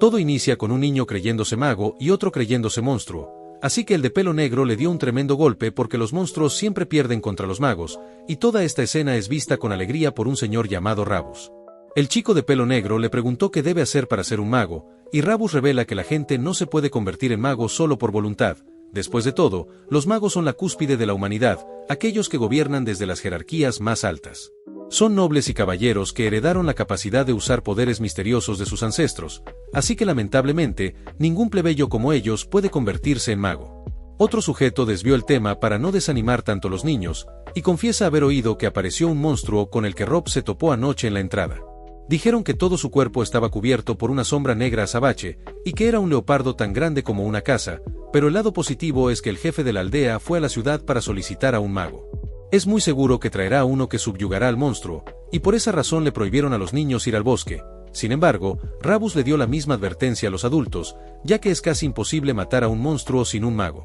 Todo inicia con un niño creyéndose mago y otro creyéndose monstruo, así que el de pelo negro le dio un tremendo golpe porque los monstruos siempre pierden contra los magos, y toda esta escena es vista con alegría por un señor llamado Rabus. El chico de pelo negro le preguntó qué debe hacer para ser un mago, y Rabus revela que la gente no se puede convertir en mago solo por voluntad. Después de todo, los magos son la cúspide de la humanidad, aquellos que gobiernan desde las jerarquías más altas. Son nobles y caballeros que heredaron la capacidad de usar poderes misteriosos de sus ancestros, así que lamentablemente, ningún plebeyo como ellos puede convertirse en mago. Otro sujeto desvió el tema para no desanimar tanto a los niños, y confiesa haber oído que apareció un monstruo con el que Rob se topó anoche en la entrada. Dijeron que todo su cuerpo estaba cubierto por una sombra negra azabache, y que era un leopardo tan grande como una casa, pero el lado positivo es que el jefe de la aldea fue a la ciudad para solicitar a un mago. Es muy seguro que traerá a uno que subyugará al monstruo, y por esa razón le prohibieron a los niños ir al bosque. Sin embargo, Rabus le dio la misma advertencia a los adultos, ya que es casi imposible matar a un monstruo sin un mago.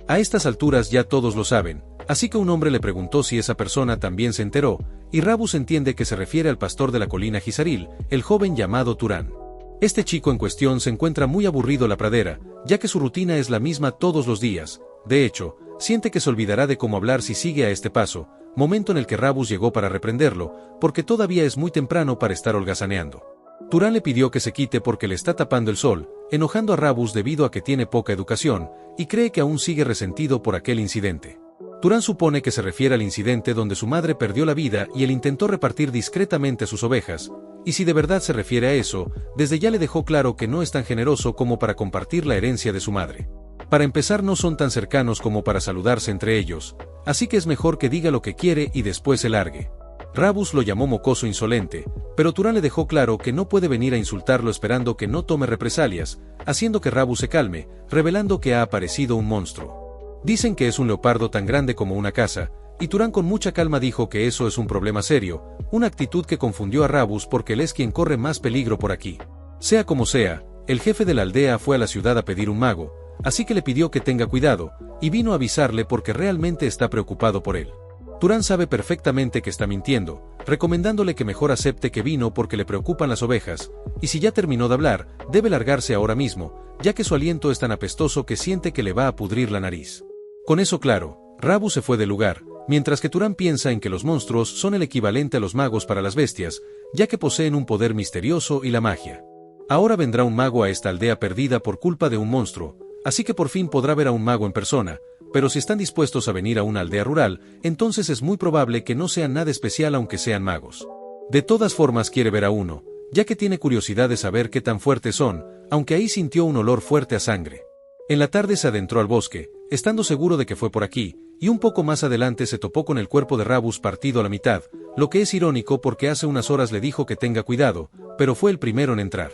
A estas alturas ya todos lo saben, así que un hombre le preguntó si esa persona también se enteró, y Rabus entiende que se refiere al pastor de la colina Jizaril, el joven llamado Turán. Este chico en cuestión se encuentra muy aburrido en la pradera, ya que su rutina es la misma todos los días. De hecho, siente que se olvidará de cómo hablar si sigue a este paso, momento en el que Rabus llegó para reprenderlo, porque todavía es muy temprano para estar holgazaneando. Turán le pidió que se quite porque le está tapando el sol, enojando a Rabus debido a que tiene poca educación, y cree que aún sigue resentido por aquel incidente. Turán supone que se refiere al incidente donde su madre perdió la vida y él intentó repartir discretamente sus ovejas, y si de verdad se refiere a eso, desde ya le dejó claro que no es tan generoso como para compartir la herencia de su madre. Para empezar, no son tan cercanos como para saludarse entre ellos, así que es mejor que diga lo que quiere y después se largue. Rabus lo llamó mocoso insolente, pero Turán le dejó claro que no puede venir a insultarlo esperando que no tome represalias, haciendo que Rabus se calme, revelando que ha aparecido un monstruo. Dicen que es un leopardo tan grande como una casa, y Turán con mucha calma dijo que eso es un problema serio, una actitud que confundió a Rabus porque él es quien corre más peligro por aquí. Sea como sea, el jefe de la aldea fue a la ciudad a pedir un mago, así que le pidió que tenga cuidado, y vino a avisarle porque realmente está preocupado por él. Turán sabe perfectamente que está mintiendo, recomendándole que mejor acepte que vino porque le preocupan las ovejas, y si ya terminó de hablar, debe largarse ahora mismo, ya que su aliento es tan apestoso que siente que le va a pudrir la nariz. Con eso claro, Rabus se fue del lugar, mientras que Turán piensa en que los monstruos son el equivalente a los magos para las bestias, ya que poseen un poder misterioso y la magia. Ahora vendrá un mago a esta aldea perdida por culpa de un monstruo, así que por fin podrá ver a un mago en persona, pero si están dispuestos a venir a una aldea rural, entonces es muy probable que no sean nada especial aunque sean magos. De todas formas quiere ver a uno, ya que tiene curiosidad de saber qué tan fuertes son, aunque ahí sintió un olor fuerte a sangre. En la tarde se adentró al bosque, estando seguro de que fue por aquí, y un poco más adelante se topó con el cuerpo de Rabus partido a la mitad, lo que es irónico porque hace unas horas le dijo que tenga cuidado, pero fue el primero en entrar.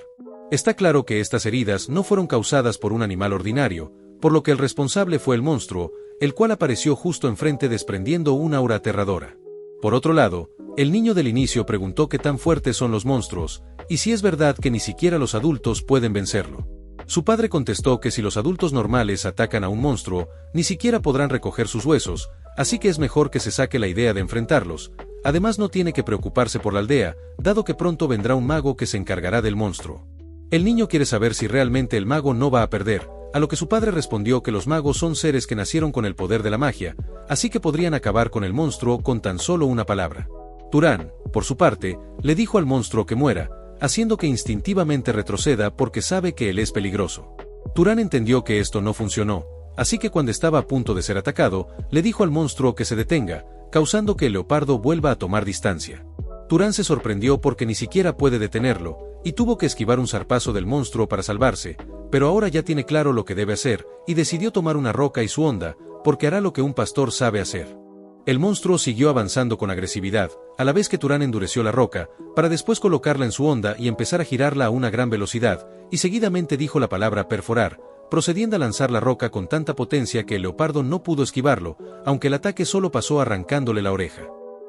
Está claro que estas heridas no fueron causadas por un animal ordinario, por lo que el responsable fue el monstruo, el cual apareció justo enfrente desprendiendo una aura aterradora. Por otro lado, el niño del inicio preguntó qué tan fuertes son los monstruos, y si es verdad que ni siquiera los adultos pueden vencerlo. Su padre contestó que si los adultos normales atacan a un monstruo, ni siquiera podrán recoger sus huesos, así que es mejor que se saque la idea de enfrentarlos. Además no tiene que preocuparse por la aldea, dado que pronto vendrá un mago que se encargará del monstruo. El niño quiere saber si realmente el mago no va a perder, a lo que su padre respondió que los magos son seres que nacieron con el poder de la magia, así que podrían acabar con el monstruo con tan solo una palabra. Turán, por su parte, le dijo al monstruo que muera, haciendo que instintivamente retroceda porque sabe que él es peligroso. Turán entendió que esto no funcionó, así que cuando estaba a punto de ser atacado, le dijo al monstruo que se detenga, causando que el leopardo vuelva a tomar distancia. Turán se sorprendió porque ni siquiera puede detenerlo, y tuvo que esquivar un zarpazo del monstruo para salvarse, pero ahora ya tiene claro lo que debe hacer, y decidió tomar una roca y su honda, porque hará lo que un pastor sabe hacer. El monstruo siguió avanzando con agresividad, a la vez que Turán endureció la roca, para después colocarla en su honda y empezar a girarla a una gran velocidad, y seguidamente dijo la palabra perforar, procediendo a lanzar la roca con tanta potencia que el leopardo no pudo esquivarlo, aunque el ataque solo pasó arrancándole la oreja.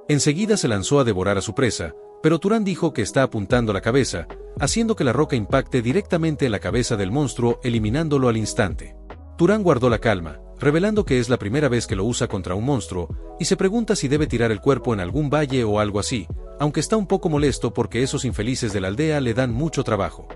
Enseguida se lanzó a devorar a su presa, pero Turán dijo que está apuntando la cabeza, haciendo que la roca impacte directamente en la cabeza del monstruo, eliminándolo al instante. Turán guardó la calma, revelando que es la primera vez que lo usa contra un monstruo, y se pregunta si debe tirar el cuerpo en algún valle o algo así, aunque está un poco molesto porque esos infelices de la aldea le dan mucho trabajo.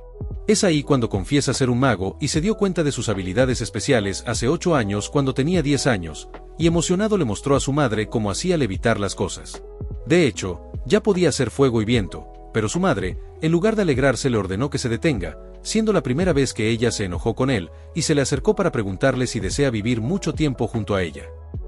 Es ahí cuando confiesa ser un mago y se dio cuenta de sus habilidades especiales hace 8 años cuando tenía 10 años, y emocionado le mostró a su madre cómo hacía levitar las cosas. De hecho, ya podía hacer fuego y viento, pero su madre, en lugar de alegrarse, le ordenó que se detenga, siendo la primera vez que ella se enojó con él, y se le acercó para preguntarle si desea vivir mucho tiempo junto a ella.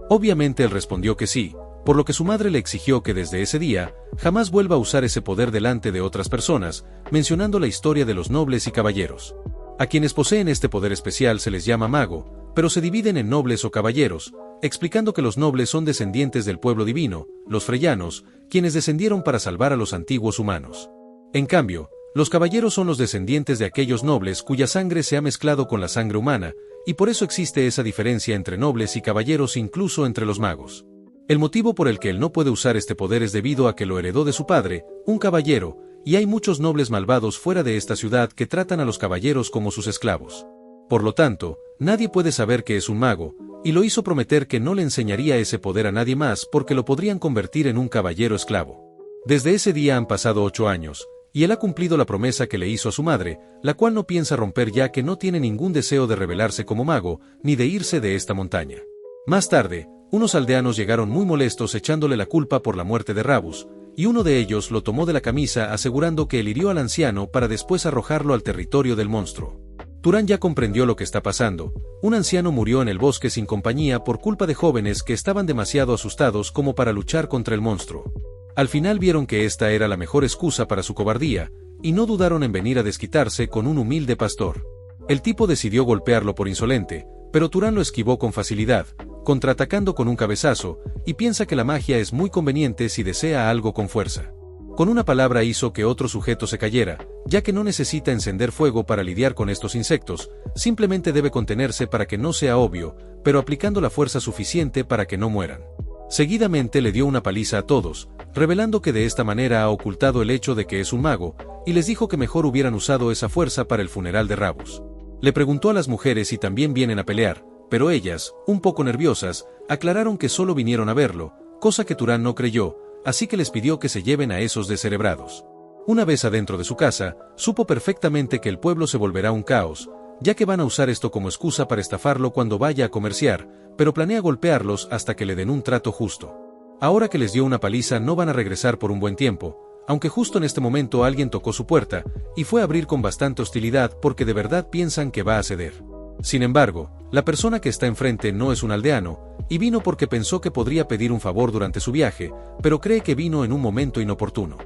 Obviamente él respondió que sí, por lo que su madre le exigió que desde ese día, jamás vuelva a usar ese poder delante de otras personas, mencionando la historia de los nobles y caballeros. A quienes poseen este poder especial se les llama mago, pero se dividen en nobles o caballeros, explicando que los nobles son descendientes del pueblo divino, los freyanos, quienes descendieron para salvar a los antiguos humanos. En cambio, los caballeros son los descendientes de aquellos nobles cuya sangre se ha mezclado con la sangre humana, y por eso existe esa diferencia entre nobles y caballeros incluso entre los magos. El motivo por el que él no puede usar este poder es debido a que lo heredó de su padre, un caballero, y hay muchos nobles malvados fuera de esta ciudad que tratan a los caballeros como sus esclavos. Por lo tanto, nadie puede saber que es un mago, y lo hizo prometer que no le enseñaría ese poder a nadie más porque lo podrían convertir en un caballero esclavo. Desde ese día han pasado 8 años, y él ha cumplido la promesa que le hizo a su madre, la cual no piensa romper ya que no tiene ningún deseo de revelarse como mago, ni de irse de esta montaña. Más tarde, unos aldeanos llegaron muy molestos echándole la culpa por la muerte de Rabus, y uno de ellos lo tomó de la camisa asegurando que él hirió al anciano para después arrojarlo al territorio del monstruo. Turán ya comprendió lo que está pasando. Un anciano murió en el bosque sin compañía por culpa de jóvenes que estaban demasiado asustados como para luchar contra el monstruo. Al final vieron que esta era la mejor excusa para su cobardía, y no dudaron en venir a desquitarse con un humilde pastor. El tipo decidió golpearlo por insolente, pero Turán lo esquivó con facilidad, contraatacando con un cabezazo, y piensa que la magia es muy conveniente si desea algo con fuerza. Con una palabra hizo que otro sujeto se cayera, ya que no necesita encender fuego para lidiar con estos insectos, simplemente debe contenerse para que no sea obvio, pero aplicando la fuerza suficiente para que no mueran. Seguidamente le dio una paliza a todos, revelando que de esta manera ha ocultado el hecho de que es un mago, y les dijo que mejor hubieran usado esa fuerza para el funeral de Rabus. Le preguntó a las mujeres si también vienen a pelear, pero ellas, un poco nerviosas, aclararon que solo vinieron a verlo, cosa que Turán no creyó, así que les pidió que se lleven a esos descerebrados. Una vez adentro de su casa, supo perfectamente que el pueblo se volverá un caos, ya que van a usar esto como excusa para estafarlo cuando vaya a comerciar, pero planea golpearlos hasta que le den un trato justo. Ahora que les dio una paliza no van a regresar por un buen tiempo, aunque justo en este momento alguien tocó su puerta, y fue a abrir con bastante hostilidad porque de verdad piensan que va a ceder. Sin embargo, la persona que está enfrente no es un aldeano, y vino porque pensó que podría pedir un favor durante su viaje, pero cree que vino en un momento inoportuno.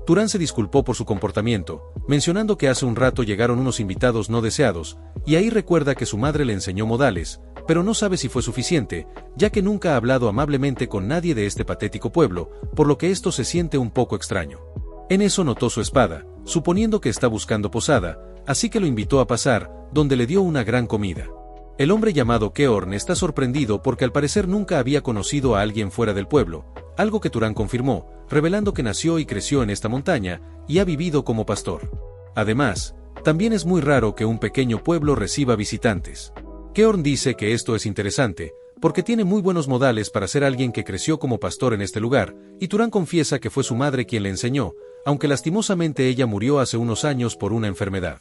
Turán se disculpó por su comportamiento, mencionando que hace un rato llegaron unos invitados no deseados, y ahí recuerda que su madre le enseñó modales, pero no sabe si fue suficiente, ya que nunca ha hablado amablemente con nadie de este patético pueblo, por lo que esto se siente un poco extraño. En eso notó su espada, suponiendo que está buscando posada, así que lo invitó a pasar, donde le dio una gran comida. El hombre llamado Keorn está sorprendido porque al parecer nunca había conocido a alguien fuera del pueblo, algo que Turán confirmó, revelando que nació y creció en esta montaña, y ha vivido como pastor. Además, también es muy raro que un pequeño pueblo reciba visitantes. Keorn dice que esto es interesante, porque tiene muy buenos modales para ser alguien que creció como pastor en este lugar, y Turán confiesa que fue su madre quien le enseñó, aunque lastimosamente ella murió hace unos años por una enfermedad.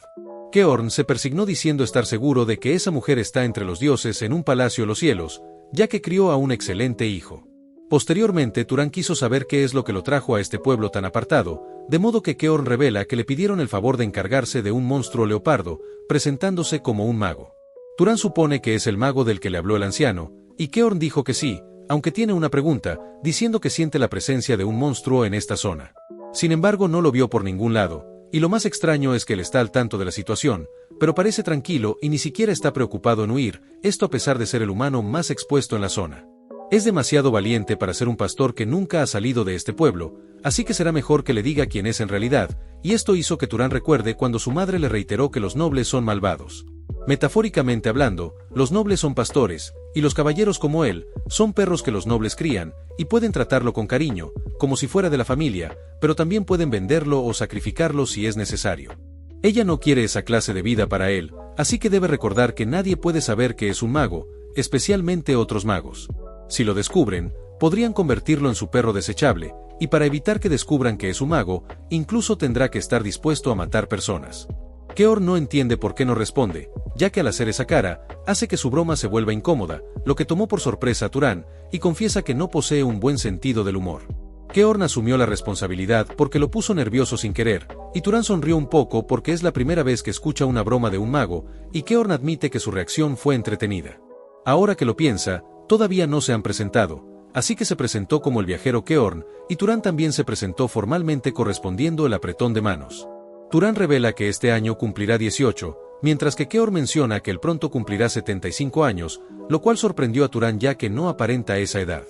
Keorn se persignó diciendo estar seguro de que esa mujer está entre los dioses en un palacio de los cielos, ya que crió a un excelente hijo. Posteriormente Turán quiso saber qué es lo que lo trajo a este pueblo tan apartado, de modo que Keorn revela que le pidieron el favor de encargarse de un monstruo leopardo, presentándose como un mago. Turán supone que es el mago del que le habló el anciano, y Keorn dijo que sí, aunque tiene una pregunta, diciendo que siente la presencia de un monstruo en esta zona. Sin embargo no lo vio por ningún lado, y lo más extraño es que él está al tanto de la situación, pero parece tranquilo y ni siquiera está preocupado en huir, esto a pesar de ser el humano más expuesto en la zona. Es demasiado valiente para ser un pastor que nunca ha salido de este pueblo, así que será mejor que le diga quién es en realidad, y esto hizo que Turán recuerde cuando su madre le reiteró que los nobles son malvados. Metafóricamente hablando, los nobles son pastores, y los caballeros como él, son perros que los nobles crían, y pueden tratarlo con cariño, como si fuera de la familia, pero también pueden venderlo o sacrificarlo si es necesario. Ella no quiere esa clase de vida para él, así que debe recordar que nadie puede saber que es un mago, especialmente otros magos. Si lo descubren, podrían convertirlo en su perro desechable, y para evitar que descubran que es un mago, incluso tendrá que estar dispuesto a matar personas. Keorn no entiende por qué no responde, ya que al hacer esa cara, hace que su broma se vuelva incómoda, lo que tomó por sorpresa a Turan, y confiesa que no posee un buen sentido del humor. Keorn asumió la responsabilidad porque lo puso nervioso sin querer, y Turan sonrió un poco porque es la primera vez que escucha una broma de un mago, y Keorn admite que su reacción fue entretenida. Ahora que lo piensa, todavía no se han presentado, así que se presentó como el viajero Keorn, y Turan también se presentó formalmente correspondiendo el apretón de manos. Turan revela que este año cumplirá 18, mientras que Keorn menciona que él pronto cumplirá 75 años, lo cual sorprendió a Turan ya que no aparenta esa edad.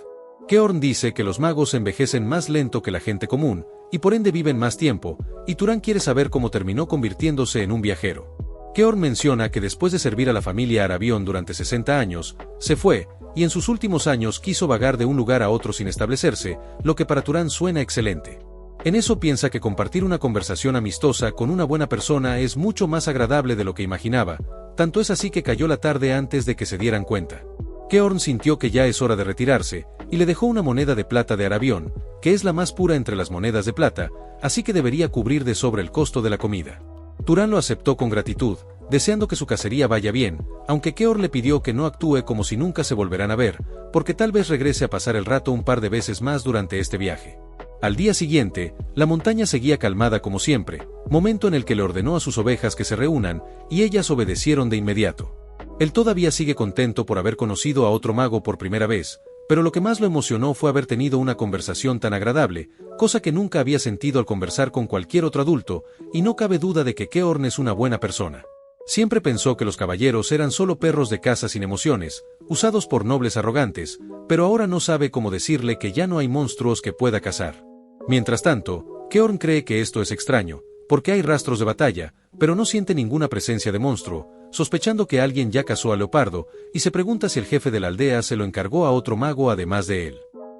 Keorn dice que los magos envejecen más lento que la gente común, y por ende viven más tiempo, y Turan quiere saber cómo terminó convirtiéndose en un viajero. Keorn menciona que después de servir a la familia Arabión durante 60 años, se fue, y en sus últimos años quiso vagar de un lugar a otro sin establecerse, lo que para Turan suena excelente. En eso piensa que compartir una conversación amistosa con una buena persona es mucho más agradable de lo que imaginaba, tanto es así que cayó la tarde antes de que se dieran cuenta. Keorn sintió que ya es hora de retirarse, y le dejó una moneda de plata de Arabión, que es la más pura entre las monedas de plata, así que debería cubrir de sobra el costo de la comida. Turan lo aceptó con gratitud, deseando que su cacería vaya bien, aunque Keorn le pidió que no actúe como si nunca se volverán a ver, porque tal vez regrese a pasar el rato un par de veces más durante este viaje. Al día siguiente, la montaña seguía calmada como siempre, momento en el que le ordenó a sus ovejas que se reúnan, y ellas obedecieron de inmediato. Él todavía sigue contento por haber conocido a otro mago por primera vez, pero lo que más lo emocionó fue haber tenido una conversación tan agradable, cosa que nunca había sentido al conversar con cualquier otro adulto, y no cabe duda de que Keorn es una buena persona. Siempre pensó que los caballeros eran solo perros de caza sin emociones, usados por nobles arrogantes, pero ahora no sabe cómo decirle que ya no hay monstruos que pueda cazar. Mientras tanto, Keorn cree que esto es extraño, porque hay rastros de batalla, pero no siente ninguna presencia de monstruo, sospechando que alguien ya cazó a Leopardo, y se pregunta si el jefe de la aldea se lo encargó a otro mago además de él.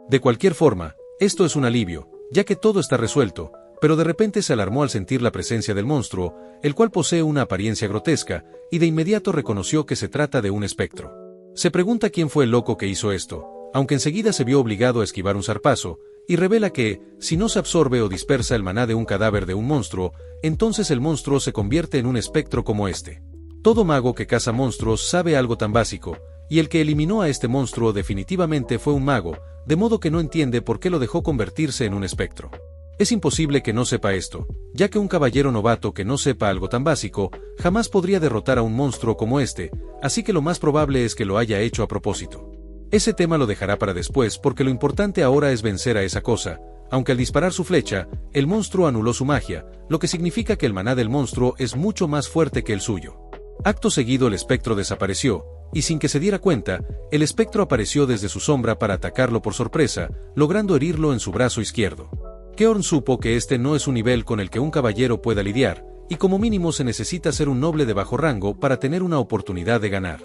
De cualquier forma, esto es un alivio, ya que todo está resuelto, pero de repente se alarmó al sentir la presencia del monstruo, el cual posee una apariencia grotesca, y de inmediato reconoció que se trata de un espectro. Se pregunta quién fue el loco que hizo esto, aunque enseguida se vio obligado a esquivar un zarpazo, y revela que, si no se absorbe o dispersa el maná de un cadáver de un monstruo, entonces el monstruo se convierte en un espectro como este. Todo mago que caza monstruos sabe algo tan básico, y el que eliminó a este monstruo definitivamente fue un mago, de modo que no entiende por qué lo dejó convertirse en un espectro. Es imposible que no sepa esto, ya que un caballero novato que no sepa algo tan básico, jamás podría derrotar a un monstruo como este, así que lo más probable es que lo haya hecho a propósito. Ese tema lo dejará para después porque lo importante ahora es vencer a esa cosa, aunque al disparar su flecha, el monstruo anuló su magia, lo que significa que el maná del monstruo es mucho más fuerte que el suyo. Acto seguido el espectro desapareció, y sin que se diera cuenta, el espectro apareció desde su sombra para atacarlo por sorpresa, logrando herirlo en su brazo izquierdo. Keorn supo que este no es un nivel con el que un caballero pueda lidiar, y como mínimo se necesita ser un noble de bajo rango para tener una oportunidad de ganar.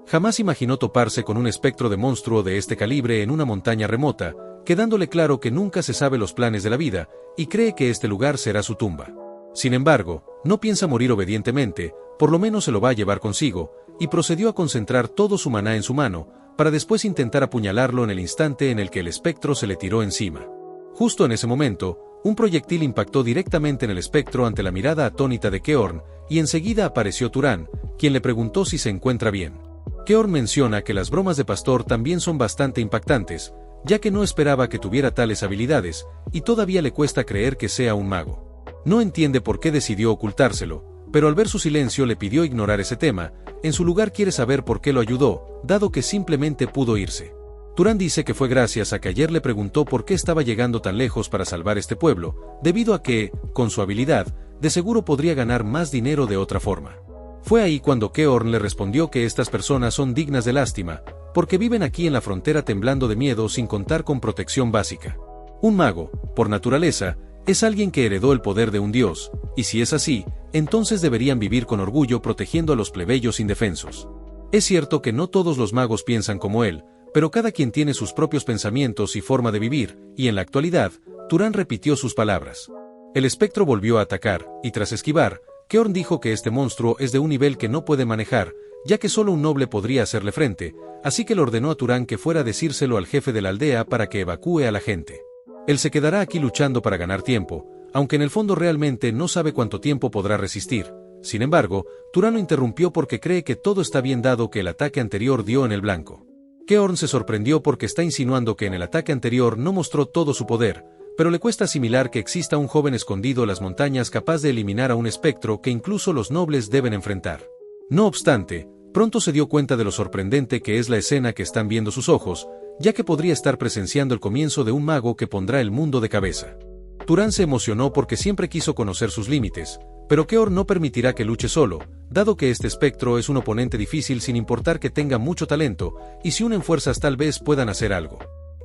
Jamás imaginó toparse con un espectro de monstruo de este calibre en una montaña remota, quedándole claro que nunca se sabe los planes de la vida, y cree que este lugar será su tumba. Sin embargo, no piensa morir obedientemente, por lo menos se lo va a llevar consigo, y procedió a concentrar todo su maná en su mano, para después intentar apuñalarlo en el instante en el que el espectro se le tiró encima. Justo en ese momento, un proyectil impactó directamente en el espectro ante la mirada atónita de Keorn, y enseguida apareció Turan, quien le preguntó si se encuentra bien. Keorn menciona que las bromas de pastor también son bastante impactantes, ya que no esperaba que tuviera tales habilidades, y todavía le cuesta creer que sea un mago. No entiende por qué decidió ocultárselo, pero al ver su silencio le pidió ignorar ese tema, en su lugar quiere saber por qué lo ayudó, dado que simplemente pudo irse. Turan dice que fue gracias a que ayer le preguntó por qué estaba llegando tan lejos para salvar este pueblo, debido a que, con su habilidad, de seguro podría ganar más dinero de otra forma. Fue ahí cuando Keorn le respondió que estas personas son dignas de lástima, porque viven aquí en la frontera temblando de miedo sin contar con protección básica. Un mago, por naturaleza, es alguien que heredó el poder de un dios, y si es así, entonces deberían vivir con orgullo protegiendo a los plebeyos indefensos. Es cierto que no todos los magos piensan como él, pero cada quien tiene sus propios pensamientos y forma de vivir, y en la actualidad, Turan repitió sus palabras. El espectro volvió a atacar, y tras esquivar, Keorn dijo que este monstruo es de un nivel que no puede manejar, ya que solo un noble podría hacerle frente, así que le ordenó a Turan que fuera a decírselo al jefe de la aldea para que evacúe a la gente. Él se quedará aquí luchando para ganar tiempo, aunque en el fondo realmente no sabe cuánto tiempo podrá resistir. Sin embargo, Turan lo interrumpió porque cree que todo está bien dado que el ataque anterior dio en el blanco. Keorn se sorprendió porque está insinuando que en el ataque anterior no mostró todo su poder, pero le cuesta asimilar que exista un joven escondido en las montañas capaz de eliminar a un espectro que incluso los nobles deben enfrentar. No obstante, pronto se dio cuenta de lo sorprendente que es la escena que están viendo sus ojos, ya que podría estar presenciando el comienzo de un mago que pondrá el mundo de cabeza. Turan se emocionó porque siempre quiso conocer sus límites, pero Keorn no permitirá que luche solo, dado que este espectro es un oponente difícil sin importar que tenga mucho talento, y si unen fuerzas tal vez puedan hacer algo.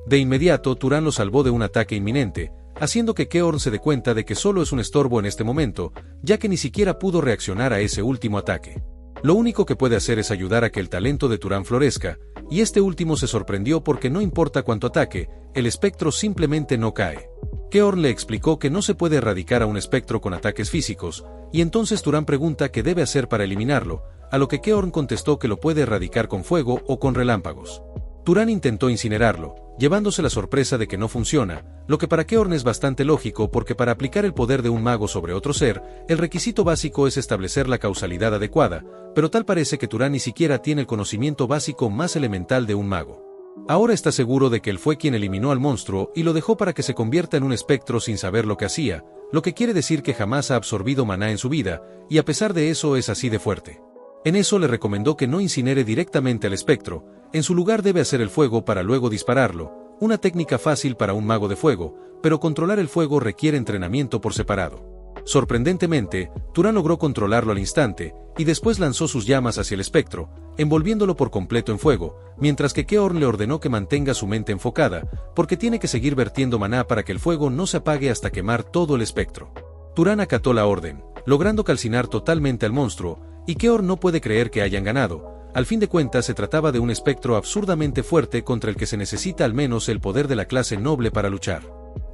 De inmediato Turan lo salvó de un ataque inminente, haciendo que Keorn se dé cuenta de que solo es un estorbo en este momento, ya que ni siquiera pudo reaccionar a ese último ataque. Lo único que puede hacer es ayudar a que el talento de Turan florezca, y este último se sorprendió porque no importa cuánto ataque, el espectro simplemente no cae. Keorn le explicó que no se puede erradicar a un espectro con ataques físicos, y entonces Turan pregunta qué debe hacer para eliminarlo, a lo que Keorn contestó que lo puede erradicar con fuego o con relámpagos. Turan intentó incinerarlo, llevándose la sorpresa de que no funciona, lo que para Keorn es bastante lógico porque para aplicar el poder de un mago sobre otro ser, el requisito básico es establecer la causalidad adecuada, pero tal parece que Turan ni siquiera tiene el conocimiento básico más elemental de un mago. Ahora está seguro de que él fue quien eliminó al monstruo y lo dejó para que se convierta en un espectro sin saber lo que hacía, lo que quiere decir que jamás ha absorbido maná en su vida, y a pesar de eso es así de fuerte. En eso le recomendó que no incinere directamente al espectro, en su lugar debe hacer el fuego para luego dispararlo, una técnica fácil para un mago de fuego, pero controlar el fuego requiere entrenamiento por separado. Sorprendentemente, Turan logró controlarlo al instante, y después lanzó sus llamas hacia el espectro, envolviéndolo por completo en fuego, mientras que Keorn le ordenó que mantenga su mente enfocada, porque tiene que seguir vertiendo maná para que el fuego no se apague hasta quemar todo el espectro. Turan acató la orden, logrando calcinar totalmente al monstruo, y Keorn no puede creer que hayan ganado. Al fin de cuentas se trataba de un espectro absurdamente fuerte contra el que se necesita al menos el poder de la clase noble para luchar.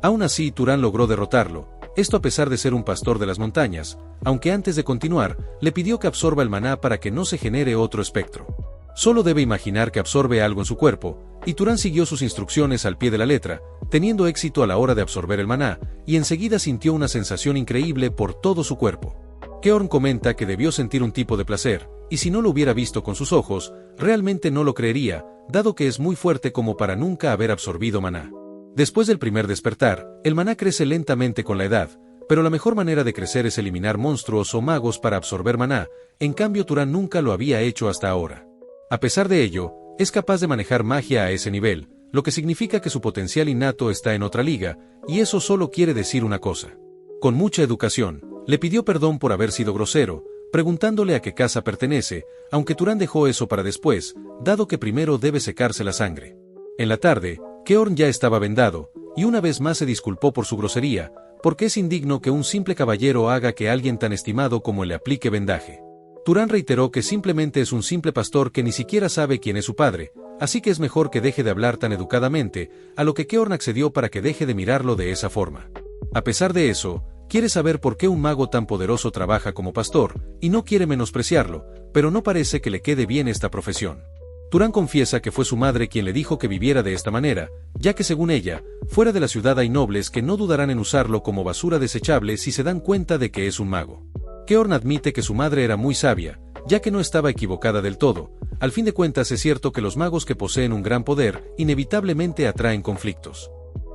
Aún así Turan logró derrotarlo, esto a pesar de ser un pastor de las montañas, aunque antes de continuar, le pidió que absorba el maná para que no se genere otro espectro. Solo debe imaginar que absorbe algo en su cuerpo, y Turan siguió sus instrucciones al pie de la letra, teniendo éxito a la hora de absorber el maná, y enseguida sintió una sensación increíble por todo su cuerpo. Keorn comenta que debió sentir un tipo de placer, y si no lo hubiera visto con sus ojos, realmente no lo creería, dado que es muy fuerte como para nunca haber absorbido maná. Después del primer despertar, el maná crece lentamente con la edad, pero la mejor manera de crecer es eliminar monstruos o magos para absorber maná, en cambio Turan nunca lo había hecho hasta ahora. A pesar de ello, es capaz de manejar magia a ese nivel, lo que significa que su potencial innato está en otra liga, y eso solo quiere decir una cosa. Con mucha educación, le pidió perdón por haber sido grosero, preguntándole a qué casa pertenece, aunque Turan dejó eso para después, dado que primero debe secarse la sangre. En la tarde, Keorn ya estaba vendado, y una vez más se disculpó por su grosería, porque es indigno que un simple caballero haga que alguien tan estimado como él le aplique vendaje. Turan reiteró que simplemente es un simple pastor que ni siquiera sabe quién es su padre, así que es mejor que deje de hablar tan educadamente, a lo que Keorn accedió para que deje de mirarlo de esa forma. A pesar de eso, quiere saber por qué un mago tan poderoso trabaja como pastor, y no quiere menospreciarlo, pero no parece que le quede bien esta profesión. Turan confiesa que fue su madre quien le dijo que viviera de esta manera, ya que según ella, fuera de la ciudad hay nobles que no dudarán en usarlo como basura desechable si se dan cuenta de que es un mago. Keorn admite que su madre era muy sabia, ya que no estaba equivocada del todo. Al fin de cuentas es cierto que los magos que poseen un gran poder, inevitablemente atraen conflictos.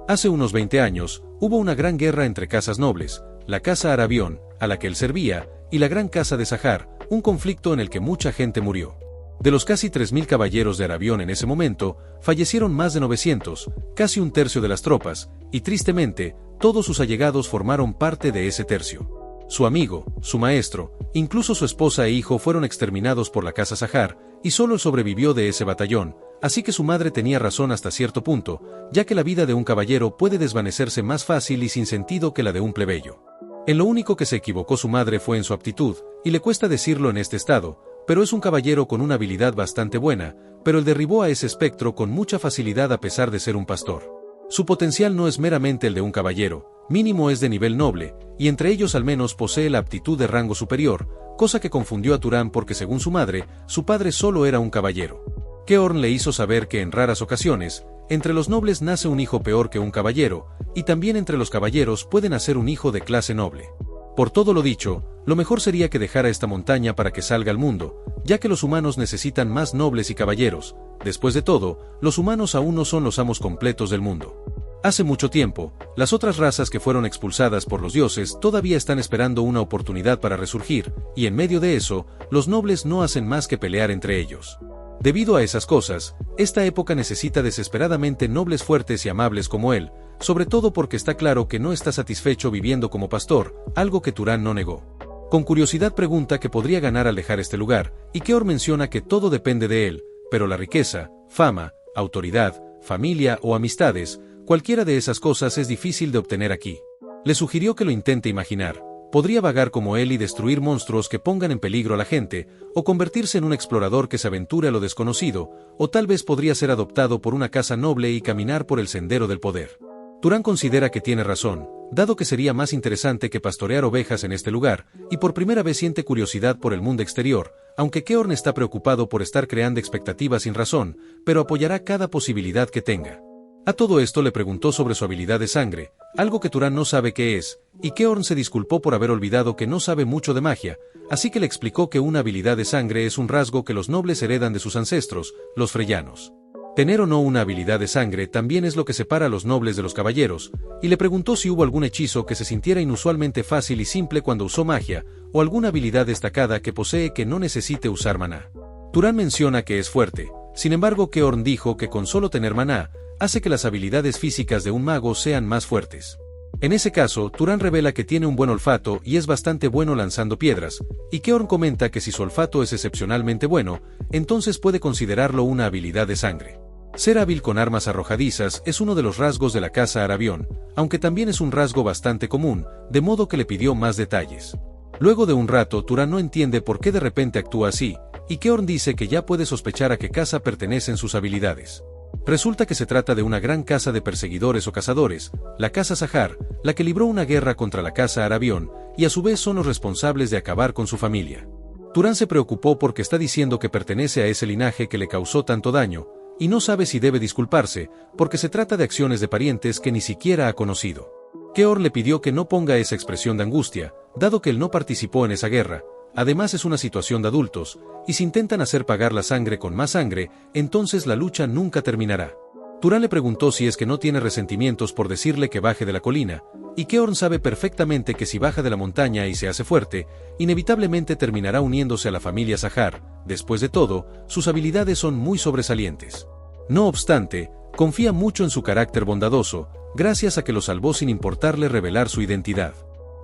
Hace unos 20 años, hubo una gran guerra entre casas nobles, la casa Arabión, a la que él servía, y la gran casa de Sahar, un conflicto en el que mucha gente murió. De los casi 3000 caballeros de Arabión en ese momento, fallecieron más de 900, casi un tercio de las tropas, y tristemente, todos sus allegados formaron parte de ese tercio. Su amigo, su maestro, incluso su esposa e hijo fueron exterminados por la casa Sahar, y solo él sobrevivió de ese batallón, así que su madre tenía razón hasta cierto punto, ya que la vida de un caballero puede desvanecerse más fácil y sin sentido que la de un plebeyo. En lo único que se equivocó su madre fue en su aptitud, y le cuesta decirlo en este estado, pero es un caballero con una habilidad bastante buena, pero él derribó a ese espectro con mucha facilidad a pesar de ser un pastor. Su potencial no es meramente el de un caballero, Mínimo es de nivel noble, y entre ellos al menos posee la aptitud de rango superior, cosa que confundió a Turan porque según su madre, su padre solo era un caballero. Keorn le hizo saber que en raras ocasiones, entre los nobles nace un hijo peor que un caballero, y también entre los caballeros puede nacer un hijo de clase noble. Por todo lo dicho, lo mejor sería que dejara esta montaña para que salga al mundo, ya que los humanos necesitan más nobles y caballeros. Después de todo, los humanos aún no son los amos completos del mundo. Hace mucho tiempo, las otras razas que fueron expulsadas por los dioses todavía están esperando una oportunidad para resurgir, y en medio de eso, los nobles no hacen más que pelear entre ellos. Debido a esas cosas, esta época necesita desesperadamente nobles fuertes y amables como él, sobre todo porque está claro que no está satisfecho viviendo como pastor, algo que Turan no negó. Con curiosidad pregunta qué podría ganar al dejar este lugar, y Keorn menciona que todo depende de él, pero la riqueza, fama, autoridad, familia o amistades, cualquiera de esas cosas es difícil de obtener aquí. Le sugirió que lo intente imaginar. Podría vagar como él y destruir monstruos que pongan en peligro a la gente, o convertirse en un explorador que se aventure a lo desconocido, o tal vez podría ser adoptado por una casa noble y caminar por el sendero del poder. Turan considera que tiene razón, dado que sería más interesante que pastorear ovejas en este lugar, y por primera vez siente curiosidad por el mundo exterior, aunque Keorn está preocupado por estar creando expectativas sin razón, pero apoyará cada posibilidad que tenga. A todo esto le preguntó sobre su habilidad de sangre, algo que Turan no sabe qué es, y Keorn se disculpó por haber olvidado que no sabe mucho de magia, así que le explicó que una habilidad de sangre es un rasgo que los nobles heredan de sus ancestros, los freyanos. Tener o no una habilidad de sangre también es lo que separa a los nobles de los caballeros, y le preguntó si hubo algún hechizo que se sintiera inusualmente fácil y simple cuando usó magia, o alguna habilidad destacada que posee que no necesite usar maná. Turan menciona que es fuerte, sin embargo Keorn dijo que con solo tener maná, hace que las habilidades físicas de un mago sean más fuertes. En ese caso, Turan revela que tiene un buen olfato y es bastante bueno lanzando piedras, y Keorn comenta que si su olfato es excepcionalmente bueno, entonces puede considerarlo una habilidad de sangre. Ser hábil con armas arrojadizas es uno de los rasgos de la casa Arabión, aunque también es un rasgo bastante común, de modo que le pidió más detalles. Luego de un rato, Turan no entiende por qué de repente actúa así, y Keorn dice que ya puede sospechar a qué casa pertenecen sus habilidades. Resulta que se trata de una gran casa de perseguidores o cazadores, la casa Sahar, la que libró una guerra contra la casa Arabión, y a su vez son los responsables de acabar con su familia. Turan se preocupó porque está diciendo que pertenece a ese linaje que le causó tanto daño, y no sabe si debe disculparse, porque se trata de acciones de parientes que ni siquiera ha conocido. Keorn le pidió que no ponga esa expresión de angustia, dado que él no participó en esa guerra. Además es una situación de adultos, y si intentan hacer pagar la sangre con más sangre, entonces la lucha nunca terminará. Turan le preguntó si es que no tiene resentimientos por decirle que baje de la colina, y Keorn sabe perfectamente que si baja de la montaña y se hace fuerte, inevitablemente terminará uniéndose a la familia Sahar. Después de todo, sus habilidades son muy sobresalientes. No obstante, confía mucho en su carácter bondadoso, gracias a que lo salvó sin importarle revelar su identidad.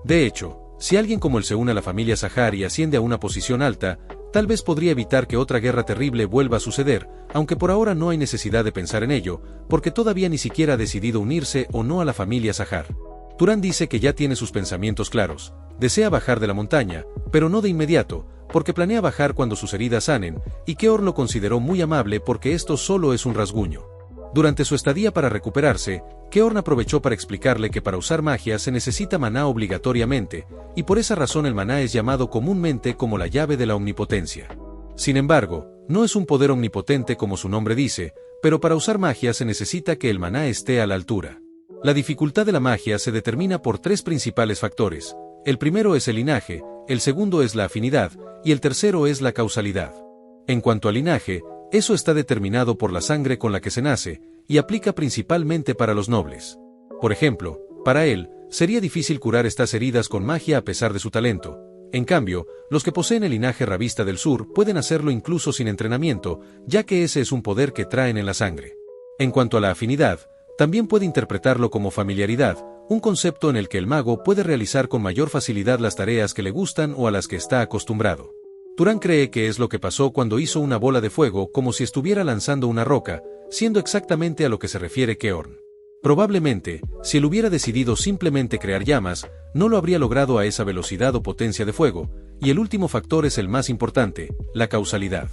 De hecho, si alguien como él se une a la familia Sahar y asciende a una posición alta, tal vez podría evitar que otra guerra terrible vuelva a suceder, aunque por ahora no hay necesidad de pensar en ello, porque todavía ni siquiera ha decidido unirse o no a la familia Sahar. Turan dice que ya tiene sus pensamientos claros, desea bajar de la montaña, pero no de inmediato, porque planea bajar cuando sus heridas sanen, y Keorn lo consideró muy amable porque esto solo es un rasguño. Durante su estadía para recuperarse, Keorn aprovechó para explicarle que para usar magia se necesita maná obligatoriamente, y por esa razón el maná es llamado comúnmente como la llave de la omnipotencia. Sin embargo, no es un poder omnipotente como su nombre dice, pero para usar magia se necesita que el maná esté a la altura. La dificultad de la magia se determina por tres principales factores. El primero es el linaje, el segundo es la afinidad, y el tercero es la causalidad. En cuanto al linaje, eso está determinado por la sangre con la que se nace, y aplica principalmente para los nobles. Por ejemplo, para él, sería difícil curar estas heridas con magia a pesar de su talento. En cambio, los que poseen el linaje Ravista del Sur pueden hacerlo incluso sin entrenamiento, ya que ese es un poder que traen en la sangre. En cuanto a la afinidad, también puede interpretarlo como familiaridad, un concepto en el que el mago puede realizar con mayor facilidad las tareas que le gustan o a las que está acostumbrado. Turan cree que es lo que pasó cuando hizo una bola de fuego como si estuviera lanzando una roca, siendo exactamente a lo que se refiere Keorn. Probablemente, si él hubiera decidido simplemente crear llamas, no lo habría logrado a esa velocidad o potencia de fuego, y el último factor es el más importante, la causalidad.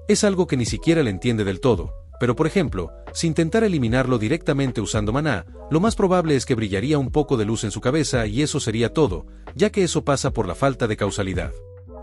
Es algo que ni siquiera le entiende del todo, pero por ejemplo, si intentara eliminarlo directamente usando maná, lo más probable es que brillaría un poco de luz en su cabeza y eso sería todo, ya que eso pasa por la falta de causalidad.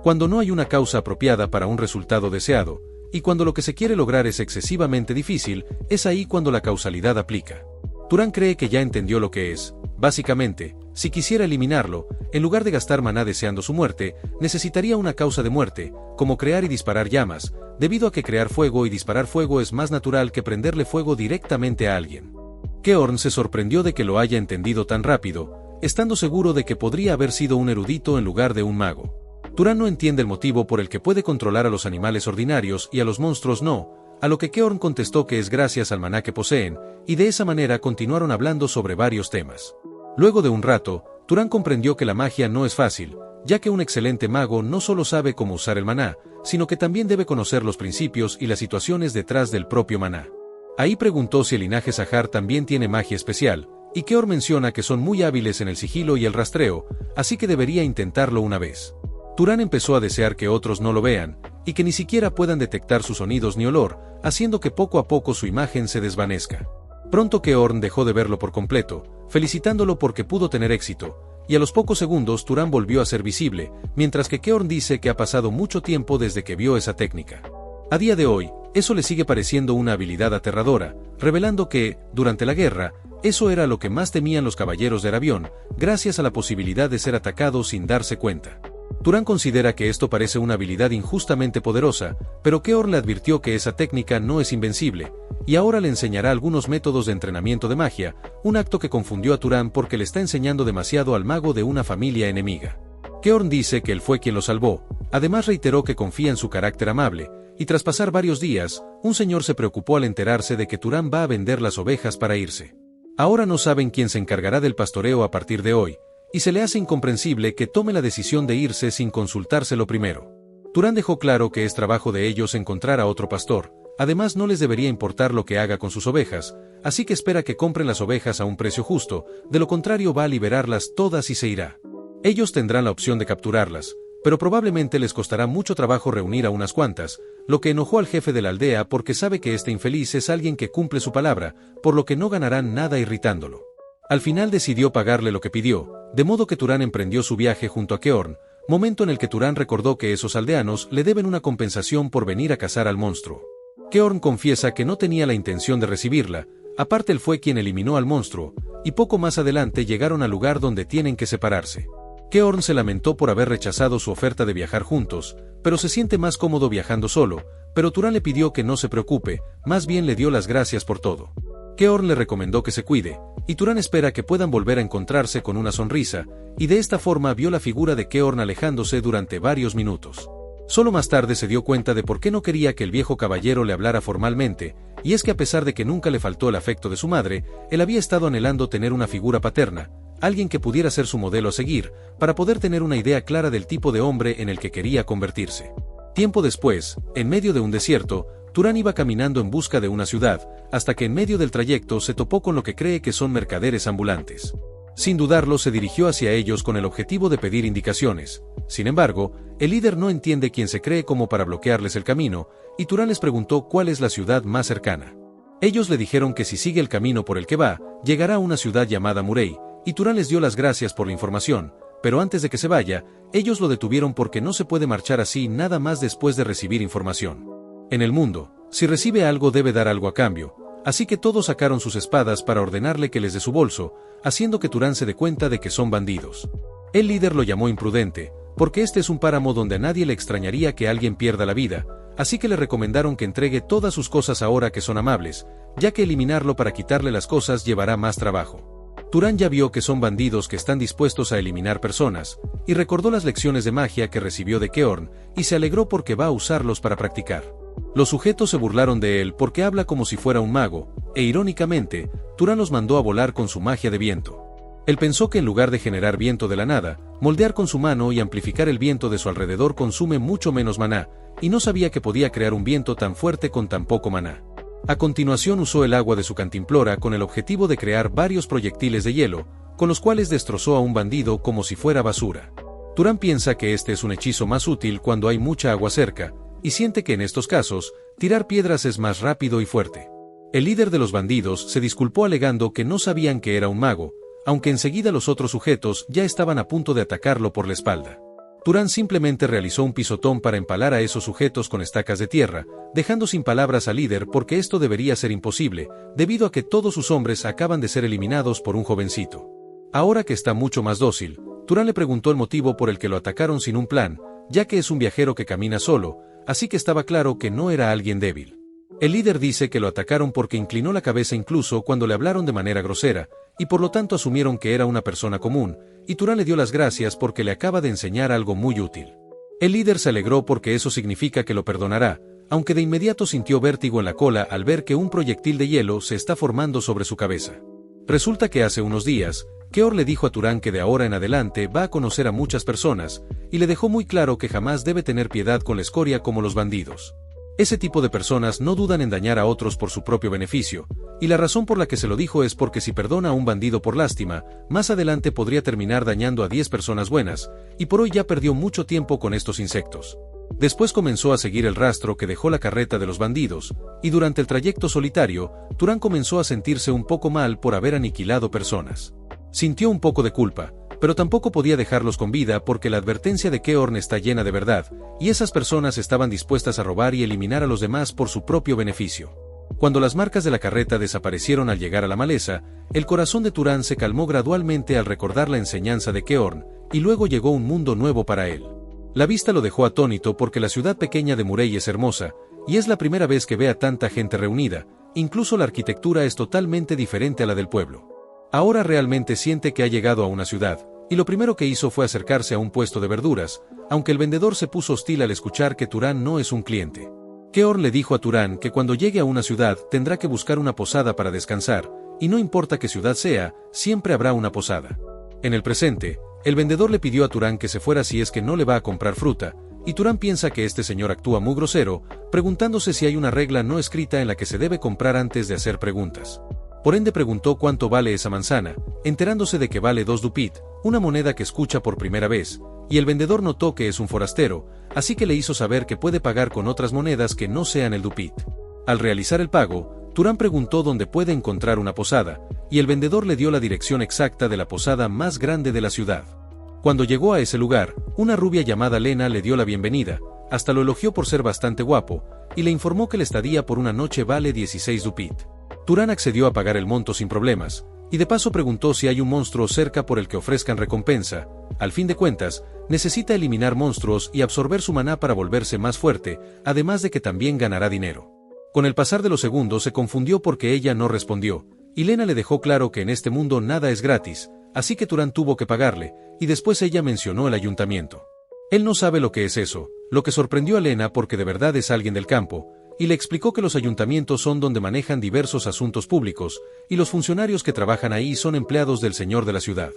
Cuando no hay una causa apropiada para un resultado deseado, y cuando lo que se quiere lograr es excesivamente difícil, es ahí cuando la causalidad aplica. Turan cree que ya entendió lo que es. Básicamente, si quisiera eliminarlo, en lugar de gastar maná deseando su muerte, necesitaría una causa de muerte, como crear y disparar llamas, debido a que crear fuego y disparar fuego es más natural que prenderle fuego directamente a alguien. Keorn se sorprendió de que lo haya entendido tan rápido, estando seguro de que podría haber sido un erudito en lugar de un mago. Turan no entiende el motivo por el que puede controlar a los animales ordinarios y a los monstruos no, a lo que Keorn contestó que es gracias al maná que poseen, y de esa manera continuaron hablando sobre varios temas. Luego de un rato, Turan comprendió que la magia no es fácil, ya que un excelente mago no solo sabe cómo usar el maná, sino que también debe conocer los principios y las situaciones detrás del propio maná. Ahí preguntó si el linaje Sahar también tiene magia especial, y Keorn menciona que son muy hábiles en el sigilo y el rastreo, así que debería intentarlo una vez. Turan empezó a desear que otros no lo vean, y que ni siquiera puedan detectar sus sonidos ni olor, haciendo que poco a poco su imagen se desvanezca. Pronto Keorn dejó de verlo por completo, felicitándolo porque pudo tener éxito, y a los pocos segundos Turan volvió a ser visible, mientras que Keorn dice que ha pasado mucho tiempo desde que vio esa técnica. A día de hoy, eso le sigue pareciendo una habilidad aterradora, revelando que, durante la guerra, eso era lo que más temían los caballeros de Erabion, gracias a la posibilidad de ser atacados sin darse cuenta. Turan considera que esto parece una habilidad injustamente poderosa, pero Keorn le advirtió que esa técnica no es invencible, y ahora le enseñará algunos métodos de entrenamiento de magia, un acto que confundió a Turan porque le está enseñando demasiado al mago de una familia enemiga. Keorn dice que él fue quien lo salvó, además reiteró que confía en su carácter amable, y tras pasar varios días, un señor se preocupó al enterarse de que Turan va a vender las ovejas para irse. Ahora no saben quién se encargará del pastoreo a partir de hoy, y se le hace incomprensible que tome la decisión de irse sin consultárselo primero. Turan dejó claro que es trabajo de ellos encontrar a otro pastor, además no les debería importar lo que haga con sus ovejas, así que espera que compren las ovejas a un precio justo, de lo contrario va a liberarlas todas y se irá. Ellos tendrán la opción de capturarlas, pero probablemente les costará mucho trabajo reunir a unas cuantas, lo que enojó al jefe de la aldea porque sabe que este infeliz es alguien que cumple su palabra, por lo que no ganarán nada irritándolo. Al final decidió pagarle lo que pidió, de modo que Turan emprendió su viaje junto a Keorn, momento en el que Turan recordó que esos aldeanos le deben una compensación por venir a cazar al monstruo. Keorn confiesa que no tenía la intención de recibirla, aparte él fue quien eliminó al monstruo, y poco más adelante llegaron al lugar donde tienen que separarse. Keorn se lamentó por haber rechazado su oferta de viajar juntos, pero se siente más cómodo viajando solo, pero Turan le pidió que no se preocupe, más bien le dio las gracias por todo. Keorn le recomendó que se cuide, y Turan espera que puedan volver a encontrarse con una sonrisa, y de esta forma vio la figura de Keorn alejándose durante varios minutos. Solo más tarde se dio cuenta de por qué no quería que el viejo caballero le hablara formalmente, y es que a pesar de que nunca le faltó el afecto de su madre, él había estado anhelando tener una figura paterna, alguien que pudiera ser su modelo a seguir, para poder tener una idea clara del tipo de hombre en el que quería convertirse. Tiempo después, en medio de un desierto, Turan iba caminando en busca de una ciudad, hasta que en medio del trayecto se topó con lo que cree que son mercaderes ambulantes. Sin dudarlo se dirigió hacia ellos con el objetivo de pedir indicaciones. Sin embargo, el líder no entiende quién se cree como para bloquearles el camino, y Turan les preguntó cuál es la ciudad más cercana. Ellos le dijeron que si sigue el camino por el que va, llegará a una ciudad llamada Murey, y Turan les dio las gracias por la información, pero antes de que se vaya, ellos lo detuvieron porque no se puede marchar así nada más después de recibir información. En el mundo, si recibe algo debe dar algo a cambio, así que todos sacaron sus espadas para ordenarle que les dé su bolso, haciendo que Turan se dé cuenta de que son bandidos. El líder lo llamó imprudente, porque este es un páramo donde a nadie le extrañaría que alguien pierda la vida, así que le recomendaron que entregue todas sus cosas ahora que son amables, ya que eliminarlo para quitarle las cosas llevará más trabajo. Turan ya vio que son bandidos que están dispuestos a eliminar personas, y recordó las lecciones de magia que recibió de Keorn, y se alegró porque va a usarlos para practicar. Los sujetos se burlaron de él porque habla como si fuera un mago, e irónicamente, Turan los mandó a volar con su magia de viento. Él pensó que en lugar de generar viento de la nada, moldear con su mano y amplificar el viento de su alrededor consume mucho menos maná, y no sabía que podía crear un viento tan fuerte con tan poco maná. A continuación usó el agua de su cantimplora con el objetivo de crear varios proyectiles de hielo, con los cuales destrozó a un bandido como si fuera basura. Turan piensa que este es un hechizo más útil cuando hay mucha agua cerca, y siente que en estos casos, tirar piedras es más rápido y fuerte. El líder de los bandidos se disculpó alegando que no sabían que era un mago, aunque enseguida los otros sujetos ya estaban a punto de atacarlo por la espalda. Turán simplemente realizó un pisotón para empalar a esos sujetos con estacas de tierra, dejando sin palabras al líder porque esto debería ser imposible, debido a que todos sus hombres acaban de ser eliminados por un jovencito. Ahora que está mucho más dócil, Turán le preguntó el motivo por el que lo atacaron sin un plan, ya que es un viajero que camina solo, así que estaba claro que no era alguien débil. El líder dice que lo atacaron porque inclinó la cabeza incluso cuando le hablaron de manera grosera, y por lo tanto asumieron que era una persona común, y Turán le dio las gracias porque le acaba de enseñar algo muy útil. El líder se alegró porque eso significa que lo perdonará, aunque de inmediato sintió vértigo en la cola al ver que un proyectil de hielo se está formando sobre su cabeza. Resulta que hace unos días, Keor le dijo a Turán que de ahora en adelante va a conocer a muchas personas, y le dejó muy claro que jamás debe tener piedad con la escoria como los bandidos. Ese tipo de personas no dudan en dañar a otros por su propio beneficio, y la razón por la que se lo dijo es porque si perdona a un bandido por lástima, más adelante podría terminar dañando a 10 personas buenas, y por hoy ya perdió mucho tiempo con estos insectos. Después comenzó a seguir el rastro que dejó la carreta de los bandidos, y durante el trayecto solitario, Turán comenzó a sentirse un poco mal por haber aniquilado personas. Sintió un poco de culpa, pero tampoco podía dejarlos con vida porque la advertencia de Keorn está llena de verdad, y esas personas estaban dispuestas a robar y eliminar a los demás por su propio beneficio. Cuando las marcas de la carreta desaparecieron al llegar a la maleza, el corazón de Turán se calmó gradualmente al recordar la enseñanza de Keorn, y luego llegó un mundo nuevo para él. La vista lo dejó atónito porque la ciudad pequeña de Murey es hermosa, y es la primera vez que ve a tanta gente reunida, incluso la arquitectura es totalmente diferente a la del pueblo. Ahora realmente siente que ha llegado a una ciudad, y lo primero que hizo fue acercarse a un puesto de verduras, aunque el vendedor se puso hostil al escuchar que Turán no es un cliente. Keorn le dijo a Turán que cuando llegue a una ciudad tendrá que buscar una posada para descansar, y no importa qué ciudad sea, siempre habrá una posada. En el presente, el vendedor le pidió a Turán que se fuera si es que no le va a comprar fruta, y Turán piensa que este señor actúa muy grosero, preguntándose si hay una regla no escrita en la que se debe comprar antes de hacer preguntas. Por ende preguntó cuánto vale esa manzana, enterándose de que vale 2 dupit, una moneda que escucha por primera vez, y el vendedor notó que es un forastero, así que le hizo saber que puede pagar con otras monedas que no sean el dupit. Al realizar el pago, Turán preguntó dónde puede encontrar una posada, y el vendedor le dio la dirección exacta de la posada más grande de la ciudad. Cuando llegó a ese lugar, una rubia llamada Lena le dio la bienvenida, hasta lo elogió por ser bastante guapo, y le informó que la estadía por una noche vale 16 dupit. Turán accedió a pagar el monto sin problemas, y de paso preguntó si hay un monstruo cerca por el que ofrezcan recompensa. Al fin de cuentas, necesita eliminar monstruos y absorber su maná para volverse más fuerte, además de que también ganará dinero. Con el pasar de los segundos se confundió porque ella no respondió, y Lena le dejó claro que en este mundo nada es gratis, así que Turán tuvo que pagarle, y después ella mencionó el ayuntamiento. Él no sabe lo que es eso, lo que sorprendió a Lena porque de verdad es alguien del campo, y le explicó que los ayuntamientos son donde manejan diversos asuntos públicos, y los funcionarios que trabajan ahí son empleados del señor de la ciudad.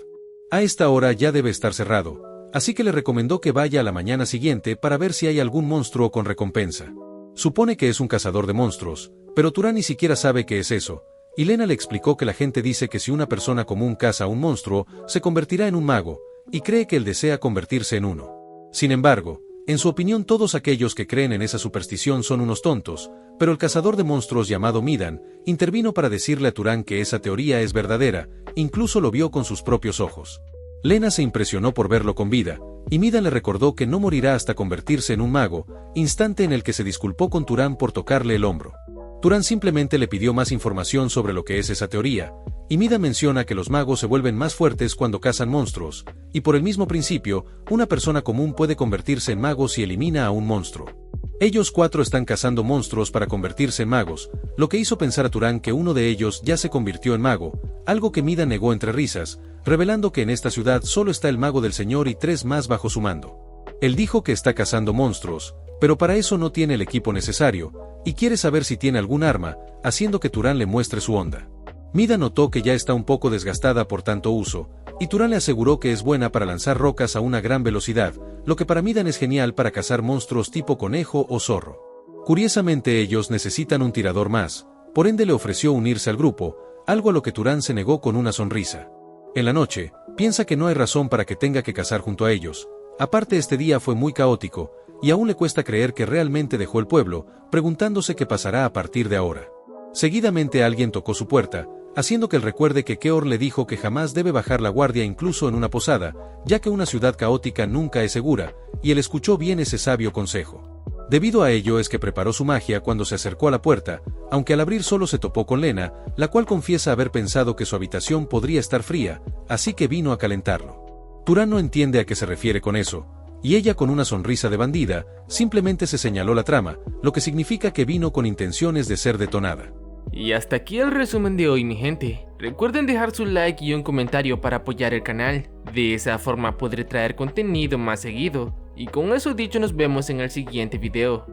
A esta hora ya debe estar cerrado, así que le recomendó que vaya a la mañana siguiente para ver si hay algún monstruo con recompensa. Supone que es un cazador de monstruos, pero Turán ni siquiera sabe qué es eso, y Lena le explicó que la gente dice que si una persona común caza a un monstruo, se convertirá en un mago, y cree que él desea convertirse en uno. Sin embargo, en su opinión todos aquellos que creen en esa superstición son unos tontos, pero el cazador de monstruos llamado Midan, intervino para decirle a Turán que esa teoría es verdadera, incluso lo vio con sus propios ojos. Lena se impresionó por verlo con vida, y Midan le recordó que no morirá hasta convertirse en un mago, instante en el que se disculpó con Turán por tocarle el hombro. Turán simplemente le pidió más información sobre lo que es esa teoría, y Midan menciona que los magos se vuelven más fuertes cuando cazan monstruos, y por el mismo principio, una persona común puede convertirse en mago si elimina a un monstruo. Ellos 4 están cazando monstruos para convertirse en magos, lo que hizo pensar a Turán que uno de ellos ya se convirtió en mago, algo que Midan negó entre risas, revelando que en esta ciudad solo está el mago del señor y 3 más bajo su mando. Él dijo que está cazando monstruos, pero para eso no tiene el equipo necesario, y quiere saber si tiene algún arma, haciendo que Turán le muestre su onda. Midan notó que ya está un poco desgastada por tanto uso, y Turán le aseguró que es buena para lanzar rocas a una gran velocidad, lo que para Midan es genial para cazar monstruos tipo conejo o zorro. Curiosamente ellos necesitan un tirador más, por ende le ofreció unirse al grupo, algo a lo que Turán se negó con una sonrisa. En la noche, piensa que no hay razón para que tenga que cazar junto a ellos, aparte este día fue muy caótico, y aún le cuesta creer que realmente dejó el pueblo, preguntándose qué pasará a partir de ahora. Seguidamente alguien tocó su puerta, haciendo que él recuerde que Keor le dijo que jamás debe bajar la guardia incluso en una posada, ya que una ciudad caótica nunca es segura, y él escuchó bien ese sabio consejo. Debido a ello es que preparó su magia cuando se acercó a la puerta, aunque al abrir solo se topó con Lena, la cual confiesa haber pensado que su habitación podría estar fría, así que vino a calentarlo. Turan no entiende a qué se refiere con eso, y ella con una sonrisa de bandida, simplemente se señaló la trama, lo que significa que vino con intenciones de ser detonada. Y hasta aquí el resumen de hoy, mi gente. Recuerden dejar su like y un comentario para apoyar el canal. De esa forma podré traer contenido más seguido. Y con eso dicho, nos vemos en el siguiente video.